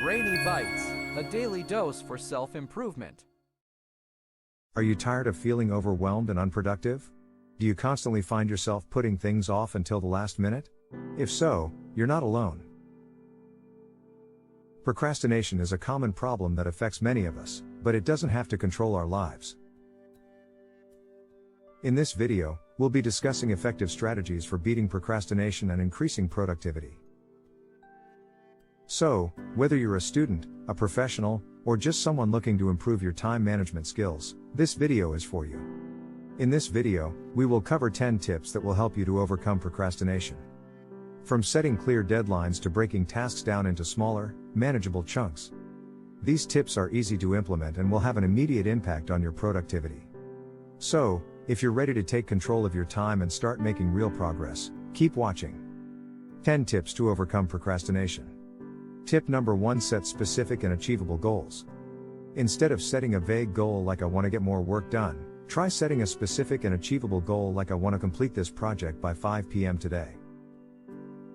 Brainy Bites, a daily dose for self-improvement. Are you tired of feeling overwhelmed and unproductive? Do you constantly find yourself putting things off until the last minute? If so, you're not alone. Procrastination is a common problem that affects many of us, but it doesn't have to control our lives. In this video, we'll be discussing effective strategies for beating procrastination and increasing productivity. So, whether you're a student, a professional, or just someone looking to improve your time management skills, this video is for you. In this video, we will cover 10 tips that will help you to overcome procrastination. From setting clear deadlines to breaking tasks down into smaller, manageable chunks. These tips are easy to implement and will have an immediate impact on your productivity. So, if you're ready to take control of your time and start making real progress, keep watching. 10 tips to overcome procrastination. Tip number 1: set specific and achievable goals. Instead of setting a vague goal like "I want to get more work done," try setting a specific and achievable goal like "I want to complete this project by 5 p.m. today."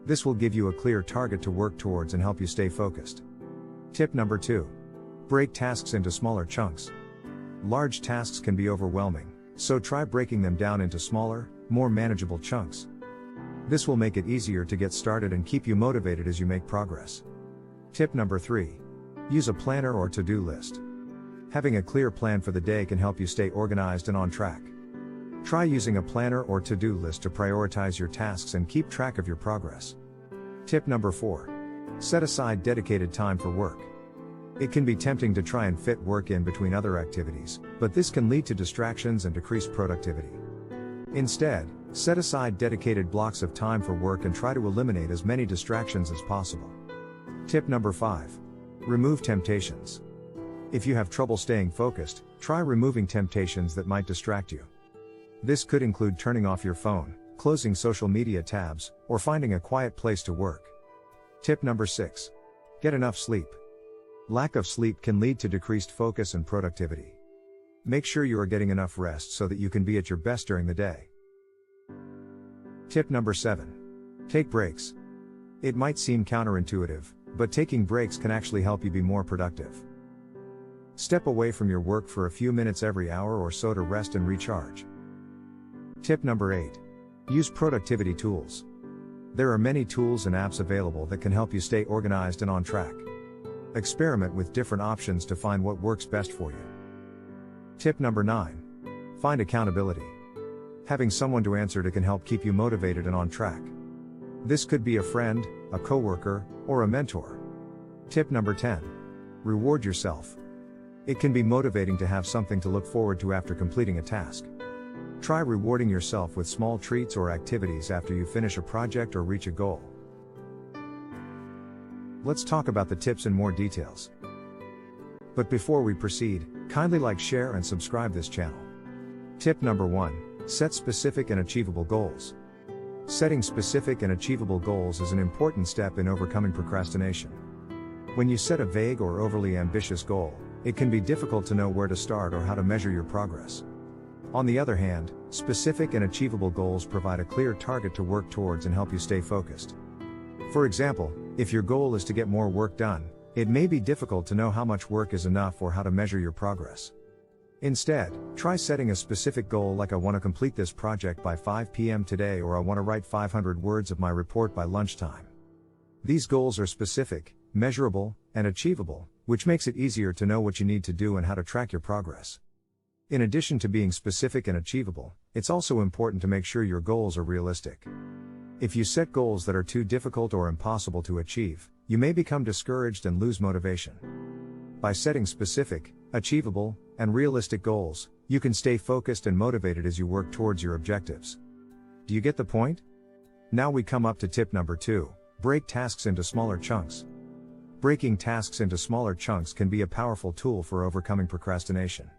This will give you a clear target to work towards and help you stay focused. Tip number 2: break tasks into smaller chunks. Large tasks can be overwhelming, so try breaking them down into smaller, more manageable chunks. This will make it easier to get started and keep you motivated as you make progress. Tip number 3: use a planner or to-do list. Having a clear plan for the day can help you stay organized and on track. Try using a planner or to-do list to prioritize your tasks and keep track of your progress. Tip number 4: set aside dedicated time for work. It can be tempting to try and fit work in between other activities, but this can lead to distractions and decreased productivity. Instead, set aside dedicated blocks of time for work and try to eliminate as many distractions as possible. Tip number 5: remove temptations. If you have trouble staying focused, try removing temptations that might distract you. This could include turning off your phone, closing social media tabs, or finding a quiet place to work. Tip number 6: get enough sleep. Lack of sleep can lead to decreased focus and productivity. Make sure you are getting enough rest so that you can be at your best during the day. Tip number 7: take breaks. It might seem counterintuitive, but taking breaks can actually help you be more productive. Step away from your work for a few minutes every hour or so to rest and recharge. Tip number 8: use productivity tools. There are many tools and apps available that can help you stay organized and on track. Experiment with different options to find what works best for you. Tip number 9: find accountability. Having someone to answer to can help keep you motivated and on track. This could be a friend, a coworker, or a mentor. Tip number 10: reward yourself. It can be motivating to have something to look forward to after completing a task. Try rewarding yourself with small treats or activities after you finish a project or reach a goal. Let's talk about the tips in more details. But before we proceed, kindly like, share, and subscribe this channel. Tip number 1: set specific and achievable goals. Setting specific and achievable goals is an important step in overcoming procrastination. When you set a vague or overly ambitious goal, it can be difficult to know where to start or how to measure your progress. On the other hand, specific and achievable goals provide a clear target to work towards and help you stay focused. For example, if your goal is to get more work done, it may be difficult to know how much work is enough or how to measure your progress. Instead, try setting a specific goal like "I want to complete this project by 5 p.m. today," or "I want to write 500 words of my report by lunchtime." These goals are specific, measurable, and achievable, which makes it easier to know what you need to do and how to track your progress. In addition to being specific and achievable, it's also important to make sure your goals are realistic. If you set goals that are too difficult or impossible to achieve, you may become discouraged and lose motivation. By setting specific, achievable, and realistic goals, you can stay focused and motivated as you work towards your objectives. Do you get the point? Now we come up to tip number 2: break tasks into smaller chunks. Breaking tasks into smaller chunks can be a powerful tool for overcoming procrastination.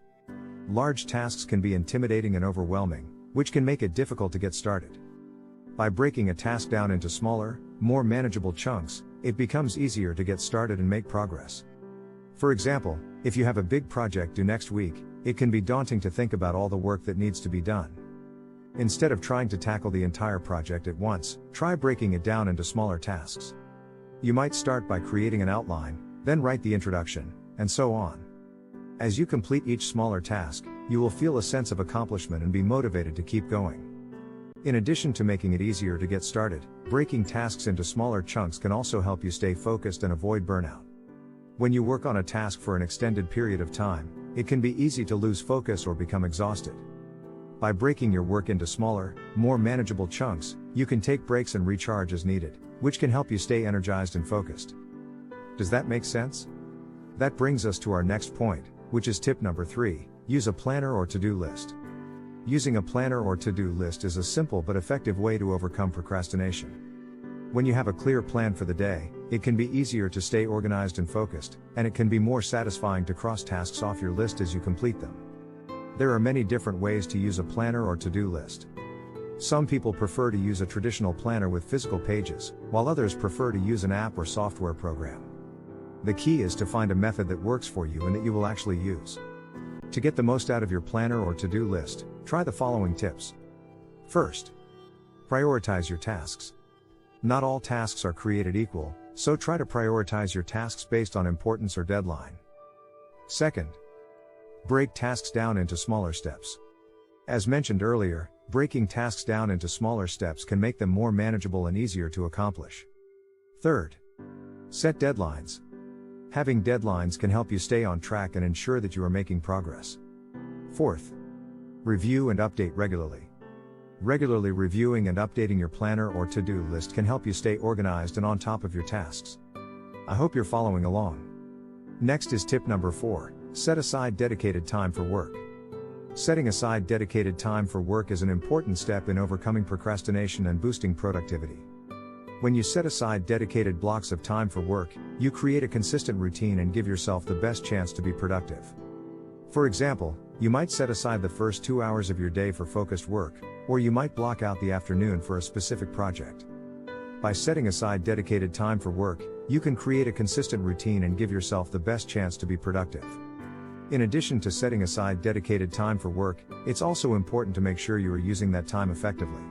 Large tasks can be intimidating and overwhelming, which can make it difficult to get started. By breaking a task down into smaller, more manageable chunks, it becomes easier to get started and make progress. For example, if you have a big project due next week, it can be daunting to think about all the work that needs to be done. Instead of trying to tackle the entire project at once, try breaking it down into smaller tasks. You might start by creating an outline, then write the introduction, and so on. As you complete each smaller task, you will feel a sense of accomplishment and be motivated to keep going. In addition to making it easier to get started, breaking tasks into smaller chunks can also help you stay focused and avoid burnout. When you work on a task for an extended period of time, it can be easy to lose focus or become exhausted. By breaking your work into smaller, more manageable chunks, you can take breaks and recharge as needed, which can help you stay energized and focused. Does that make sense? That brings us to our next point, which is tip number 3, use a planner or to-do list. Using a planner or to-do list is a simple but effective way to overcome procrastination. When you have a clear plan for the day, it can be easier to stay organized and focused, and it can be more satisfying to cross tasks off your list as you complete them. There are many different ways to use a planner or to-do list. Some people prefer to use a traditional planner with physical pages, while others prefer to use an app or software program. The key is to find a method that works for you and that you will actually use. To get the most out of your planner or to-do list, try the following tips. First, prioritize your tasks. Not all tasks are created equal, so try to prioritize your tasks based on importance or deadline. Second, break tasks down into smaller steps. As mentioned earlier, breaking tasks down into smaller steps can make them more manageable and easier to accomplish. Third, set deadlines. Having deadlines can help you stay on track and ensure that you are making progress. Fourth, review and update regularly. Regularly reviewing and updating your planner or to-do list can help you stay organized and on top of your tasks. I hope you're following along. Next is tip number 4, set aside dedicated time for work. Setting aside dedicated time for work is an important step in overcoming procrastination and boosting productivity. When you set aside dedicated blocks of time for work, you create a consistent routine and give yourself the best chance to be productive. For example, you might set aside the first 2 hours of your day for focused work, or you might block out the afternoon for a specific project. By setting aside dedicated time for work, you can create a consistent routine and give yourself the best chance to be productive. In addition to setting aside dedicated time for work, it's also important to make sure you are using that time effectively.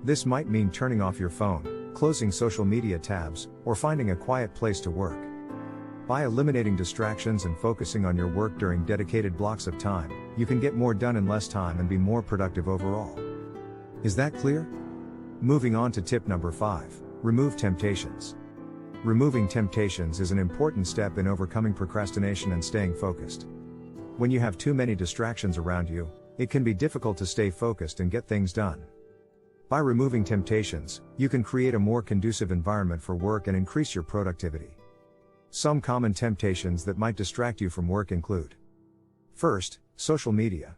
This might mean turning off your phone, closing social media tabs, or finding a quiet place to work. By eliminating distractions and focusing on your work during dedicated blocks of time, you can get more done in less time and be more productive overall. Is that clear? Moving on to tip number 5, remove temptations. Removing temptations is an important step in overcoming procrastination and staying focused. When you have too many distractions around you, it can be difficult to stay focused and get things done. By removing temptations, you can create a more conducive environment for work and increase your productivity. Some common temptations that might distract you from work include: first, social media.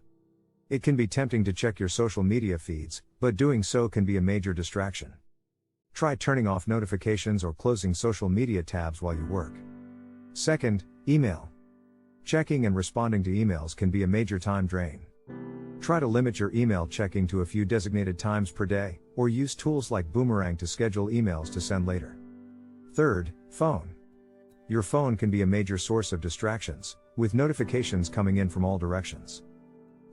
It can be tempting to check your social media feeds, but doing so can be a major distraction. Try turning off notifications or closing social media tabs while you work. Second, email. Checking and responding to emails can be a major time drain. Try to limit your email checking to a few designated times per day, or use tools like Boomerang to schedule emails to send later. Third, phone. Your phone can be a major source of distractions, with notifications coming in from all directions.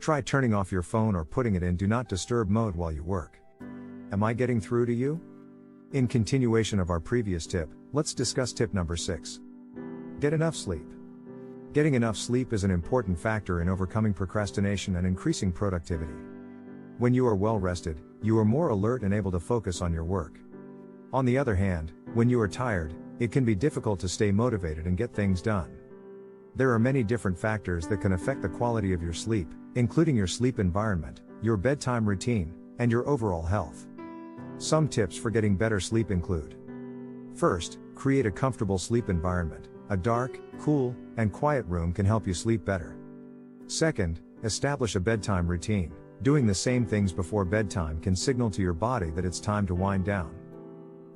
Try turning off your phone or putting it in Do Not Disturb mode while you work. Am I getting through to you? In continuation of our previous tip, let's discuss tip number 6. Get enough sleep. Getting enough sleep is an important factor in overcoming procrastination and increasing productivity. When you are well rested, you are more alert and able to focus on your work. On the other hand, when you are tired, it can be difficult to stay motivated and get things done. There are many different factors that can affect the quality of your sleep, including your sleep environment, your bedtime routine, and your overall health. Some tips for getting better sleep include: first, create a comfortable sleep environment. A dark, cool, and quiet room can help you sleep better. Second, establish a bedtime routine. Doing the same things before bedtime can signal to your body that it's time to wind down.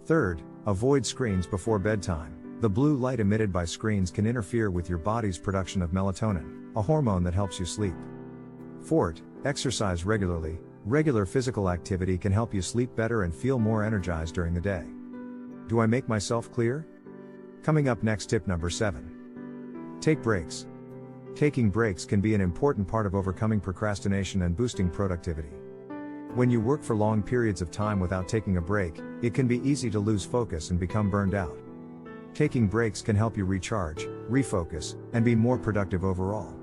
Third, avoid screens before bedtime. The blue light emitted by screens can interfere with your body's production of melatonin, a hormone that helps you sleep. Fourth, exercise regularly. Regular physical activity can help you sleep better and feel more energized during the day. Do I make myself clear? Coming up next, tip number 7. Take breaks. Taking breaks can be an important part of overcoming procrastination and boosting productivity. When you work for long periods of time without taking a break, it can be easy to lose focus and become burned out. Taking breaks can help you recharge, refocus, and be more productive overall.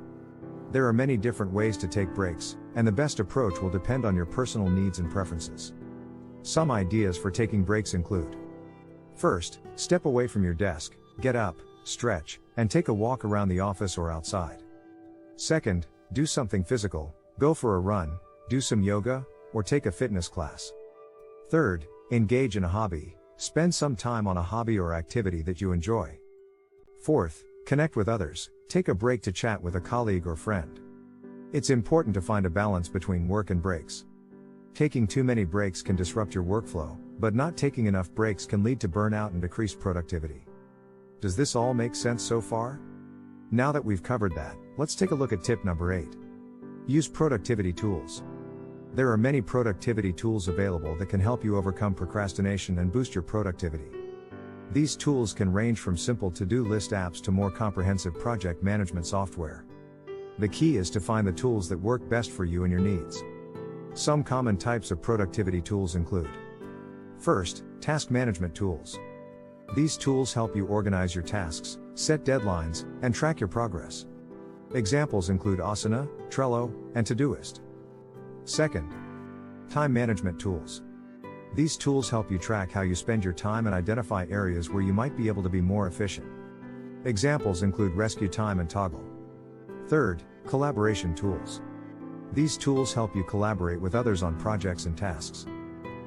There are many different ways to take breaks, and the best approach will depend on your personal needs and preferences. Some ideas for taking breaks include: first, step away from your desk, get up, stretch, and take a walk around the office or outside. Second, do something physical, go for a run, do some yoga, or take a fitness class. Third, engage in a hobby, spend some time on a hobby or activity that you enjoy. Fourth, connect with others, take a break to chat with a colleague or friend. It's important to find a balance between work and breaks. Taking too many breaks can disrupt your workflow, but not taking enough breaks can lead to burnout and decreased productivity. Does this all make sense so far? Now that we've covered that, let's take a look at tip number 8. Use productivity tools. There are many productivity tools available that can help you overcome procrastination and boost your productivity. These tools can range from simple to-do list apps to more comprehensive project management software. The key is to find the tools that work best for you and your needs. Some common types of productivity tools include: first, task management tools. These tools help you organize your tasks, set deadlines, and track your progress. Examples include Asana, Trello, and Todoist. Second, time management tools. These tools help you track how you spend your time and identify areas where you might be able to be more efficient. Examples include Rescue Time and Toggle. Third, collaboration tools. These tools help you collaborate with others on projects and tasks.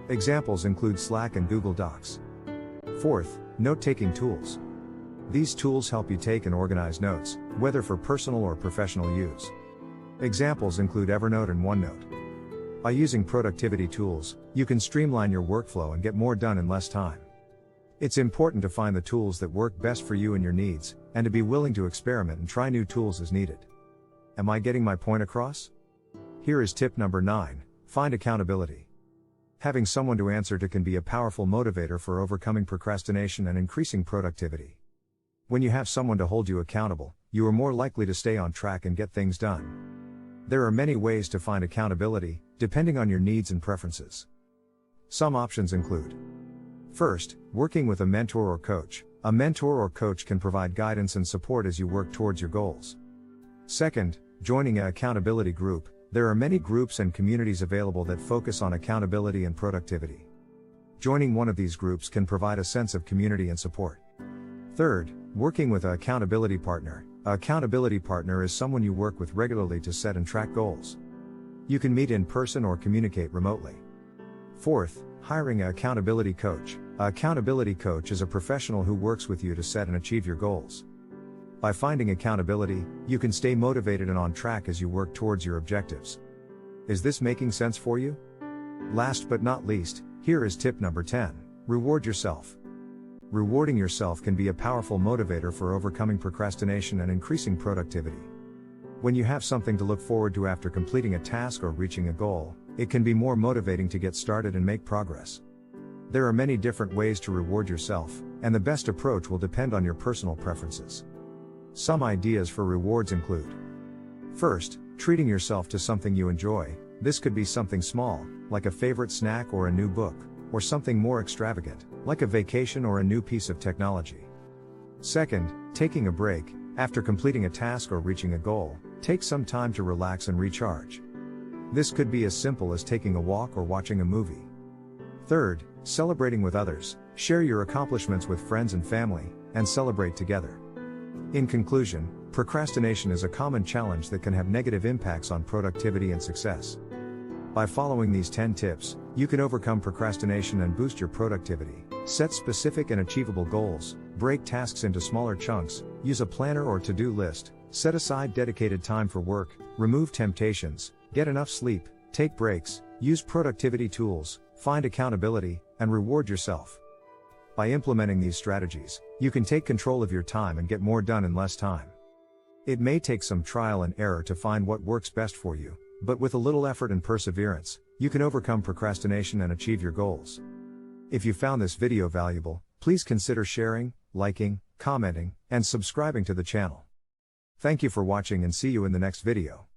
Examples include Slack and Google Docs. Fourth, note-taking tools. These tools help you take and organize notes, whether for personal or professional use. Examples include Evernote and OneNote. By using productivity tools, you can streamline your workflow and get more done in less time. It's important to find the tools that work best for you and your needs, and to be willing to experiment and try new tools as needed. Am I getting my point across? Here is tip number 9, find accountability. Having someone to answer to can be a powerful motivator for overcoming procrastination and increasing productivity. When you have someone to hold you accountable, you are more likely to stay on track and get things done. There are many ways to find accountability, depending on your needs and preferences. Some options include: first, working with a mentor or coach. A mentor or coach can provide guidance and support as you work towards your goals. Second, joining an accountability group. There are many groups and communities available that focus on accountability and productivity. Joining one of these groups can provide a sense of community and support. Third, working with an accountability partner. An accountability partner is someone you work with regularly to set and track goals. You can meet in person or communicate remotely. Fourth, hiring an accountability coach. An accountability coach is a professional who works with you to set and achieve your goals. By finding accountability, you can stay motivated and on track as you work towards your objectives. Is this making sense for you? Last but not least, here is tip number 10, reward yourself. Rewarding yourself can be a powerful motivator for overcoming procrastination and increasing productivity. When you have something to look forward to after completing a task or reaching a goal, it can be more motivating to get started and make progress. There are many different ways to reward yourself, and the best approach will depend on your personal preferences. Some ideas for rewards include: first, treating yourself to something you enjoy. This could be something small, like a favorite snack or a new book, or something more extravagant, like a vacation or a new piece of technology. Second, taking a break. After completing a task or reaching a goal, take some time to relax and recharge. This could be as simple as taking a walk or watching a movie. Third, celebrating with others. Share your accomplishments with friends and family, and celebrate together. In conclusion, procrastination is a common challenge that can have negative impacts on productivity and success. By following these 10 tips, you can overcome procrastination and boost your productivity. Set specific and achievable goals, break tasks into smaller chunks, use a planner or to-do list, set aside dedicated time for work, remove temptations, get enough sleep, take breaks, use productivity tools, find accountability, and reward yourself. By implementing these strategies, you can take control of your time and get more done in less time. It may take some trial and error to find what works best for you, but with a little effort and perseverance, you can overcome procrastination and achieve your goals. If you found this video valuable, please consider sharing, liking, commenting, and subscribing to the channel. Thank you for watching and see you in the next video.